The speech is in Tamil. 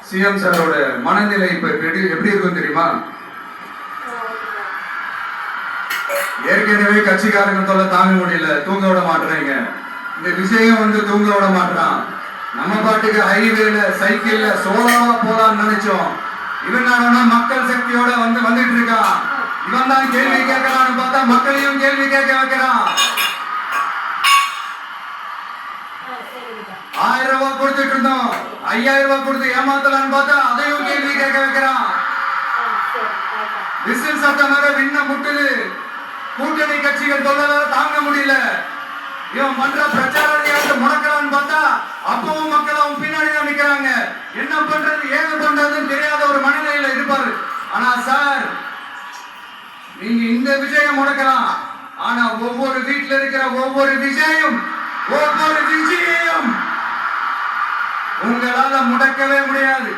சிஎம் சாரோட மனநிலை இப்ப எப்படி இருக்கும் தெரியுமா? ஏற்கனவே கட்சிக்காரங்க தொல்லை தாங்க முடியல, தூங்க விட மாட்டேறீங்க. இந்த விஷயம் தூங்க விட மாட்டான். நம்ம பாட்டுக்கு ஹைவேல சைக்கிள்ல சோலாவா போலான்னு நினைச்சோம். இவன் மக்கள் சக்தியோட வந்துட்டு இருக்கான். இவன் தான் கேள்வி கேட்கறான்னு பார்த்தா மக்களையும் கேள்வி கேட்க வைக்கிறான். 1000 ரூபாய் கொடுத்துட்டு இருந்தோம், 5000 ரூபாய் கொடுத்து ஏமாத்தலான்னு பார்த்தா அதையும் கேள்வி கேட்க வைக்கிறான். விசில் சத்தம் வேற விண்ண முட்டுது. கூட்டணி கட்சிகள் தொல்லை தாங்க முடியல. இவன் பண்ற பிரச்சாரத்தை முடக்கலான்னு பார்த்தா அப்பவும் மக்கள் அவன் பின்னாடி தான் நிக்கிறாங்க. என்ன பண்றது ஏது பண்றதுன்னு தெரியாத ஒரு மனநிலையில இருப்பாரு. ஆனா சார், நீங்க இந்த விஷயம் முடக்கலாம், ஆனா ஒவ்வொரு வீட்டுல இருக்கிற ஒவ்வொரு விஷயம் ஒவ்வொரு விஷயம் உங்களால முடக்கவே முடியாது.